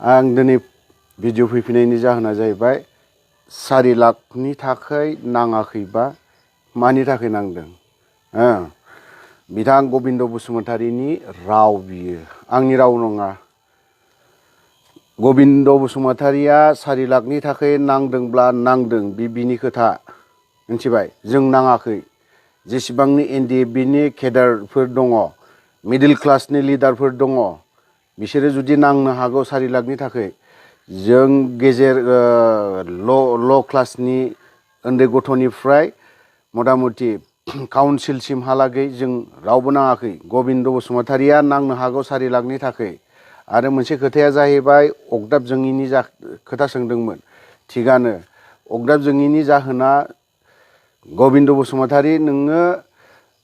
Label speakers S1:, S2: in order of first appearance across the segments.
S1: आं दिनै भिडिअ फैफिननायनि जाहोना जाहैबाय 4 लाखनि थाखाय नाङाखैबा मानि थाखाय नांदों। बिथां गबिन्द बसुमतारीनि राव बियो, आंनि राव नङा। गबिन्द बसुमतारीया 4 लाखनि थाखाय नांदोंब्ला नांदों, बिनि खोथा मिथिबाय। जों नाङाखै। जेसेबांनि एनडिएफबिनि केडारफोर दङ, मिडिल क्लासनि लिडारफोर दङ, बिसोरो जुदि नांनो हागौ 4 लाखनि थाखाय। जों गेजेर ल' क्लासनि उन्दै गथ'निफ्राय मथा मथि काउन्सिलसिमहालागै जों रावबो नाङाखै। गबिन्द बसुमतारीया नांनो हागौ 4 लाखनि थाखाय। आरो मोनसे खोथाया जाहैबाय, अगदाब जोङिनि खोथा सोंदोंमोन। थिगानो, अगदाब जोङिनि जाहोना गबिन्द बसुमतारी,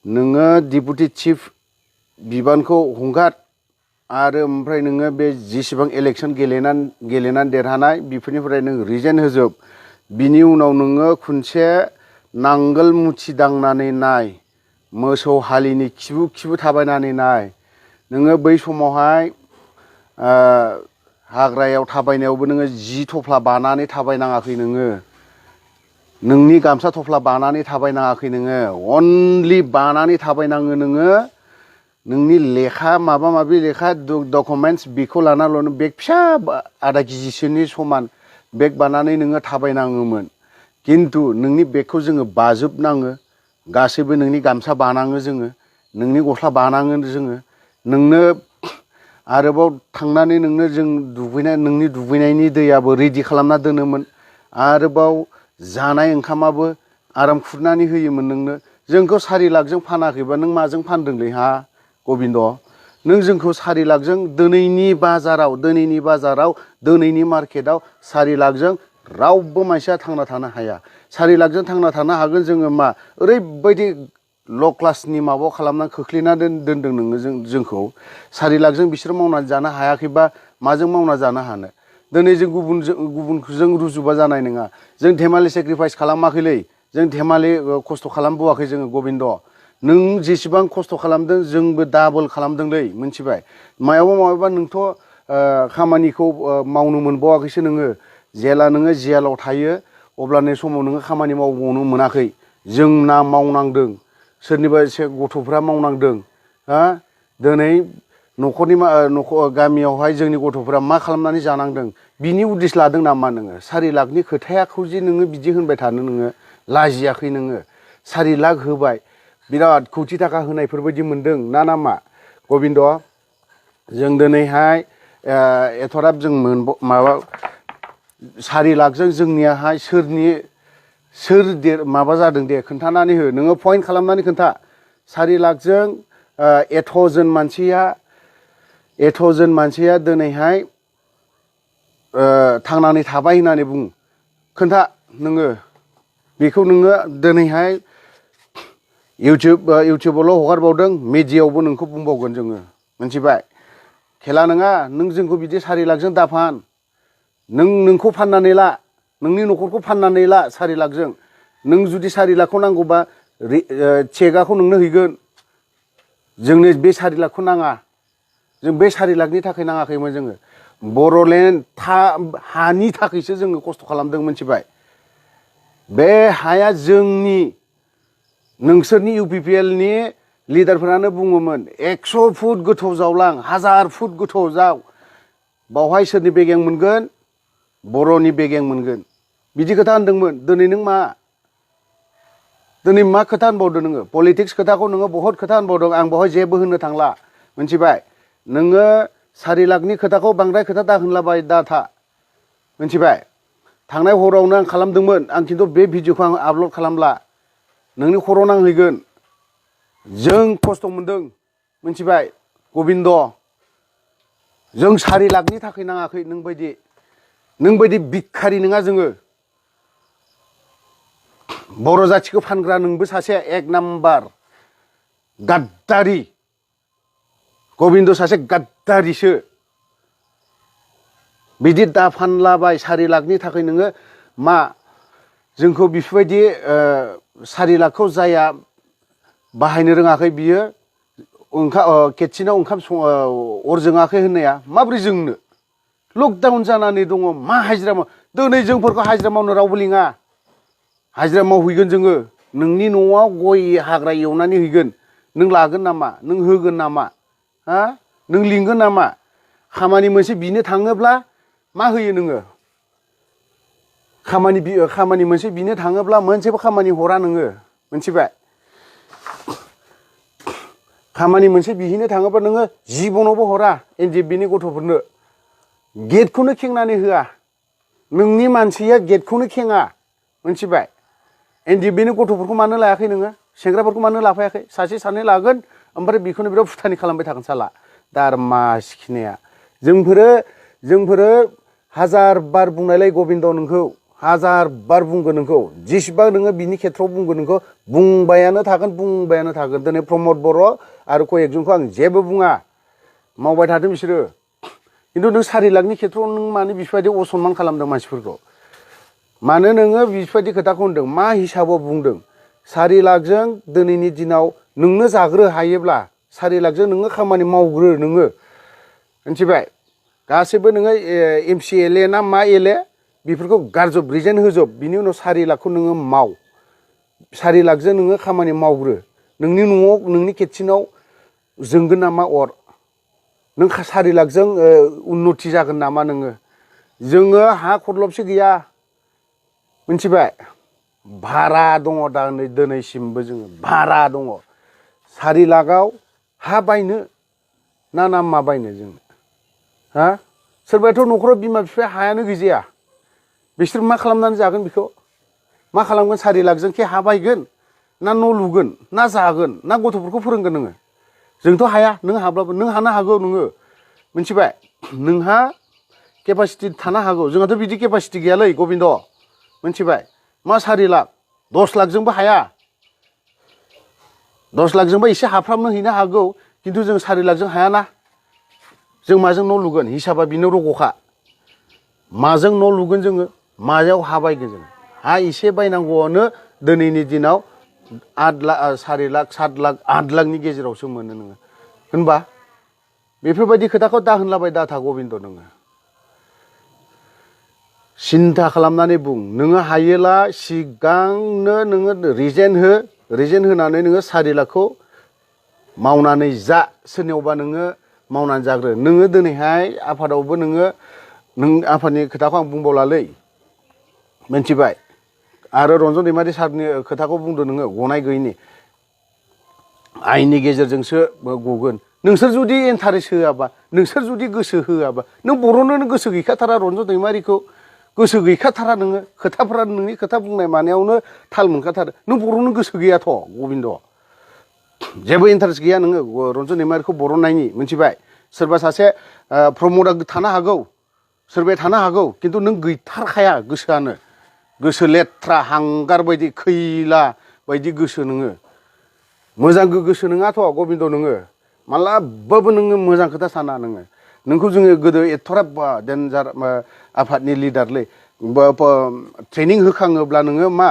S1: नोङो डिपुटि चिफ बिबानखौ हंगार, आरो ओमफ्राय नोङो बे जेसेबां इलेक्सन गेलेनानै देरहानाय बेफोरनिफ्राय नों रिजाइन होजोब। बिनि उनाव नोङो खनसे नांगोल मुथि दांनानै नाय, मोसौ हालिनि खिबु थाबायनानै नाय। नोङो बै समावहाय हाग्रायाव थाबायनायावबो नोङो 10 थफ्ला बानानै थाबायनाङाखै नोङो। नोंनि गामसा थफ्ला बानानै थाबायनाङाखै नोङो। अनलि बानानै थाबायनाङो नोङो नोंनि लेखा, माबा माबि लेखा डकुमेन्टस, बेखौ लानानैल' बेग फिसा आधा केजिसोनि समान बेग बानानै नोङो थाबायनाङोमोन। खिन्थु नोंनि बेगखौ जोङो बाजोबनाङो, गासैबो नोंनि गामसा बानाङो जोङो, नोंनि गस्ला बानाङो जोङो। नोंनो आरोबाव थांनानै नोंनो जों नोंनि दुगैनायनि दैयाबो रेडि खालामना दोनोमोन। आरोबाव जानाय ओंखामाबो आराम खुरनानै होयोमोन नोंनो। जोंखौ 4 लाखजों फानाखैबा नों माजों फानदोंलै हा गबिन्द? नों जोंखौ 4 लाखजों दिनैनि बाजाराव, दिनैनि मार्केटआव 4 लाखजों रावबो मानसिया थांना थानो हाया। 4 लाखजों थांना थानो हागोन जोङो मा? ओरैबायदि ल' क्लासनि माबा खालामनानै खोख्लैनानै दोनदों नोङो जोंखौ। 4 लाखजों बिसोर मावनानै जानो हायाखैबा माजों मावना जानो हानो? दिनै जों गुबुनजों रुजुबा जानाय नङा। जों धेमालि सेक्रिफाइस खालामाखैलै, जों धेमालि खस्थ' खालामबोआखै जोङो गबिन्द। नों जेसेबां खस्थ' खालामदों जोंबो डाबल खालामदोंलै, मिथिबाय? मायावबा नोंथ' खामानिखौ मावनो मोनबावाखैसो नोङो। जेला नोङो जेलाव थायो अब्लानि समाव नोङो खामानि मावबावनो मोनाखै। जों मावनांदों, सोरनिबा एसे गथ'फ्रा मावनांदों। दिनै गामियावहाय जोंनि गथ'फ्रा मा खालामनानै जानांदों, बिनि उदिस लादों नामा नोङो? 4 लाखनि खोथायाखौ जे नोङो बिदि होनबाय थानो नोङो लाजियाखै नोङो? 4 लाख होबाय, बिराद कौटि थाखा होनायफोरबायदि मोनदों ना मा गबिन्द? जों दिनैहाय एथ'राब जों माबा 4 लाखजों जोंनियाहाय सोर माबा जादों दे खोन्थानानै हो। नोङो पइन्ट खालामनानै खोन्था। 4 लाखजों एथ'जन मानसिया दिनैहाय थांनानै थाबाय होननानै बुं। खोन्था नोङो बेखौ। नोङो दिनैहाय इउटुबावल' हगारबावदों, मिडियायावबो नोंखौ बुंबावगोन जोङो, मिथिबाय? खेला नङा, नों जोंखौ बिदि 4 लाखजों दाफान। नोंखौ फाननानै ला, नोंनि न'खरखौ फाननानै ला 4 लाखजों। नों जुदि 4 लाखखौ नांगौबा चेकआखौ नोंनो हैगोन। जोंनो बे 4 लाखखौ नाङा। जों बे 4 लाखनि थाखाय नाङाखैमोन जोङो। बर'लेण्ड हानि थाखायसो जोङो खस्थ' खालामदों, मिथिबाय? बे हाया जोंनि। नोंसोरनि UPPLनि लिडारफोरानो बुङोमोन 100 फुट गोथौ जावलां, 1000 फुट गोथौ जाव, बावहाय सोरनि बेगें मोनगोन? बर'नि बेगें मोनगोन। बिदि खोथा होनदोंमोन। दिनै मा खोथा होनबावदों नोङो? पलिटिक्स खोथाखौ नोङो बहुद खोथा होनबावदों, आं बेवहाय जेबो होननो थांला, मिथिबाय? नोङो 4 लाखनि खोथाखौ बांद्राय खोथा दाहोनलाबाय दाथा, मिथिबाय? थांनाय हरावनो आं खालामदोंमोन, आं खिन्थु बे भिडिअखौ आं आपल'ड खालामला। नोंनि खर' नांहैगोन। जों खस्थ' मोनदों, मिथिबाय गबिन्द? जों 4 लाखनि थाखाय नाङाखै। नोंबायदि भिखारि नङा जोङो। बर' जाथिखौ फानग्रा नोंबो सासे 1 नाम्बार गाद्दारि। गबिन्द सासे गाद्दारिसो। बिदि दाफानलाबाय 4 लाखनि थाखाय नोङो मा? जोंखौ बेफोरबायदि 4 लाखखौ जाया बाहायनो रोङाखै, बियो खेबसेनाव ओंखाम अर जोङाखै होननाया माब्रै जोंनो? लकडाउन जानानै दङ मा हाजिरा माव दिनै जोंफोरखौ हाजिरा मावनो रावबो लिङा हाजिरा मावहैगोन जोङो नोंनि न'आव गय हाग्रा एवनानै हैगोन नों लागोन नामा नों होगोन नामा हा नों लिंगोन नामा खामानि मोनसे बिनो थाङोब्ला मा होयो नोङो खामानि मोनसे बिनो थाङोब्ला मोनसेबो खामानि हरा नोङो मोनथिबाय खामानि मोनसे बिहैनो थाङोब्ला नोङो जिबनावबो हरा एनजिबिनि गथ'फोरनो गेटखौनो खेंनानै होआ नोंनि मानसिया गेटखौनो खेङा मोनथिबाय एनजिबिनि गथ'फोरखौ मानो लायाखै नोङो सेंग्राफोरखौ मानो लाफायाखै सासे सानै लागोन ओमफ्राय बेखौनो बिराद फुटानि खालामबाय थागोन साला दारमा सिखिनाया जोंफोरो हाजार बार बुंनायलाय गबिन्द नोंखौ हाजार बार बुंगोन नोंखौ जेसेबां नोङो बिनि खेथ्रआव बुंगोन नोंखौ बुंबायानो थागोन दिनै प्रमद बर' आरो कयेकजनखौ आं जेबो बुङा मावबाय थादों बिसोरो खिन्थु नों 4 लाखनि खेथ्रआव नों मानो बेफोरबायदि असनमान खालामदों मानसिफोरखौ मानो नोङो बेफोरबायदि खोथाखौ होनदों मा हिसाबाव बुंदों 4 लाखजों दिनैनि दिनाव नोंनो जाग्रो हायोब्ला 4 लाखजों नोङो खामानि मावग्रो नोङो मिथिबाय गासैबो नोङो MCLA ना मा एलए बेफोरखौ गारजोब रिजेन होजोब बिनि उनाव 4 लाखखौ नोङो माव 4 लाखजों नोङो खामानि मावग्रो नोंनि न'आव नोंनि खेथिनाव जोंगोन नामा अर नों 4 लाखजों उन्नति जागोन नामा नोङो जोङो हा खरलबसे गैया मिथिबाय भारा दङ दा दिनैसिमबो जोङो भारा दङ 4 लाखआव हा बायनो ना मा बायनो जोङो हा सोरबाथ' न'खराव बिमा बिफाया हायानो गैजाया बिसोर मा खालामनानै जागोन बेखौ मा खालामगोन 4 लाखजों के हा बायगोन ना न' लुगोन ना जागोन ना गथ'फोरखौ फोरोंगोन नोङो जोंथ' हाया नों हाब्लाबो नों हानो हागौ नोङो मिथिबाय नोंहा केपासिटि थानो हागौ जोंहाथ' बिदि केपासिटि गैयालै गबिन्द मिथिबाय मा 4 लाख 10 लाखजोंबो हाया 10 लाखजोंबो एसे हाफ्रामनो हैनो हागौ खिन्थु जों 4 लाखजों हायाना जों माजों न' लुगोन हिसाबा बिनो रग'खा माजों न' लुगोन जोङो मायाव हा बायगोन जों हा एसे बायनांगौआनो दिनैनि दिनाव 8 लाख 4 लाख 7 लाख 8 लाखनि गेजेरावसो मोनो नोङो होनबा बेफोरबायदि खोथाखौ दा होनलाबाय दा था गबिन्द नोङो सिन्था खालामनानै बुं नोङो हायोला सिगांनो नोङो रिजेन होनानै नोङो 4 लाखखौ मावनानै जा सोरनियावबा नोङो मावनानै जाग्रो नोङो दिनैहाय आफादावबो नों आफादनि खोथाखौ आं बुंबावलालै मिथिबाय आरो रन्जन दैमारि सारनि खोथाखौ बुंदो नोङो गनाय गैयिनि आयेननि गेजेरजोंसो गगोन नोंसोर जुदि इन्टारेस्ट होआबा नोंसोर जुदि गोसो होआबा नों बर'नो गोसो गैखाथारा रन्जन दैमारिखौ गोसो गैखाथारा नोङो खोथाफोरा नोंनि खोथा बुंनाय मानायावनो थाल मोनखाथारो नों बर'नो गोसो गैयाथ' गबिन्द जेबो इन्टारेस्ट गैया नोङो रन्जन दैमारिखौ बर'नायनि मिथिबाय सोरबा सासे प्रमदआ थानो हागौ सोरबाया थानो हागौ खिन्थु नों गैथारखाया गोसोआनो गोसो लेथ्रा हांगार बायदि खैला बायदि गोसो नोङो मोजां गोसो नङाथ' गबिन्द नोङो मालाबाबो नोङो मोजां खोथा साना नोङो नोंखौ जोङो गोदो एथ'राब डेन्जार आफादनि लिडारलै ट्रेनिं होखाङोब्ला नोङो मा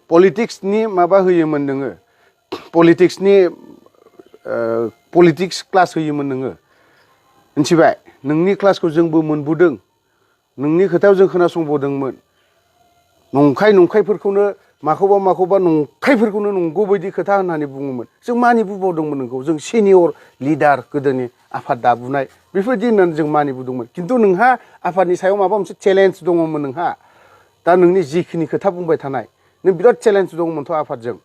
S1: पलिटिक्सनि माबा होयोमोन नोङो पलिटिक्स क्लास होयोमोन नोङो मिथिबाय नोंनि क्लासखौ जोंबो मोनबोदों नोंनि खोथायाव जों खोनासंबोदोंमोन नंखायफोरखौनो माखौबा नंखायफोरखौनो नंगौ बायदि खोथा होननानै बुङोमोन जों मानिबोबावदोंमोन नोंखौ जों सिनियर लिडार गोदोनि आफाद दाबुनाय बेफोरबायदि होननानै जों मानिबोदोंमोन खिन्थु नोंहा आफादनि सायाव माबा मोनसे चेलेन्ज दङमोन नोंहा दा नोंनि जिखिनि खोथा बुंबाय थानाय नों बिराद चेलेन्ज दङमोनथ' आफादजों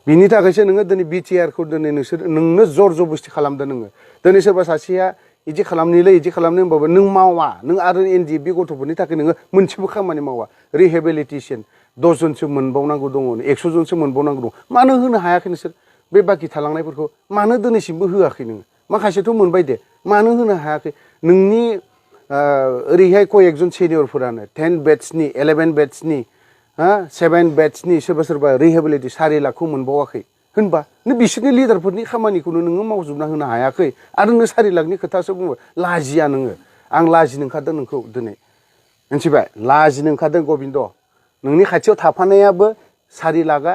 S1: बिनि थाखायसो नोङो दिनै बिटिआरखौ दिनै नोंनो जर जबस्थि खालामदों नोङो दिनै सोरबा सासेया इदि खालामनोलै इदि खालामनो होनबाबो नों मावा नों आरो एनडिएफबि गथ'फोरनि थाखाय नोङो मोनसेबो खामानि मावा रिहेबिलिटेसन 10 जनसो मोनबावनांगौ दङ 100 जनसो मोनबावनांगौ दं मानो होनो हायाखै नोंसोर बे बाखि थालांनायफोरखौ मानो दिनैसिमबो होआखै नोङो माखासेथ' मोनबाय दे मानो होनो हायाखै नोंनि ओरैहाय कयेकजन सिनियरफोरानो 10 बेट्सनि 11 बेट्सनि 7 बेट्सनि सोरबा रिहेबिलिटि 4 लाखखौ मोनबावाखै होनबा नों बिसोरनि लिडारफोरनि खामानिखौनो नोङो मावजोबना होनो हायाखै आरो नों 4 लाखनि खोथासो बुङो लाजिया नोङो आं लाजिनो ओंखारदों नोंखौ दिनै मिथिबाय लाजिनो ओंखारदों गबिन्द नोंनि खाथियाव थाफानायाबो 4 लाखआ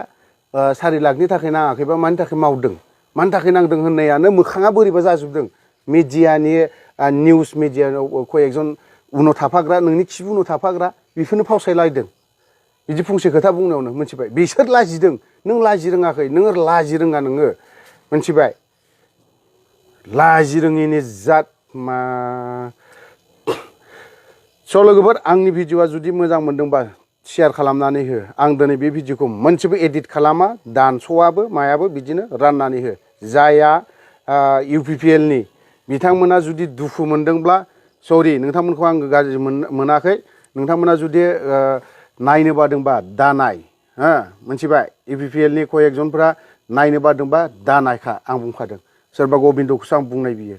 S1: 4 लाखनि थाखाय नाङाखैबा मानि थाखाय मावदों मानि थाखाय नांदों होननायानो मोखाङा बोरैबा जाजोबदों मिडियानि निउस मिडियायाव कयेकजन उनाव थाफाग्रा नोंनि खिबु उनाव थाफाग्रा बेफोरनो फावसायलायदों बिदि फंसे खोथा बुंनायावनो मिथिबाय बिसोर लाजिदों नों लाजि रोङाखै नोङो लाजि रोङा नोङो मिथिबाय लाजि रोङिनि जात मा स' लोगोफोर आंनि भिडिअआ जुदि मोजां मोनदोंबा शेयार खालामनानै हो आं दिनै बे भिडिअखौ मोनसेबो एडिट खालामा दानस'आबो मायाबो बिदिनो राननानै हो जायहा UPPL नि बिथांमोना जुदि दुखु मोनदोंब्ला सरि नोंथांमोनखौ आं गाज्रि मोनाखै नोंथांमोना जुदि नायनो बादोंबा दा नाय हो मिथिबाय UPPL नि कयेकजनफ्रा नायनो बादोंबा दा नायखा आं बुंखादों सोरबा गबिन्दखौसो आं बुंनाय बियो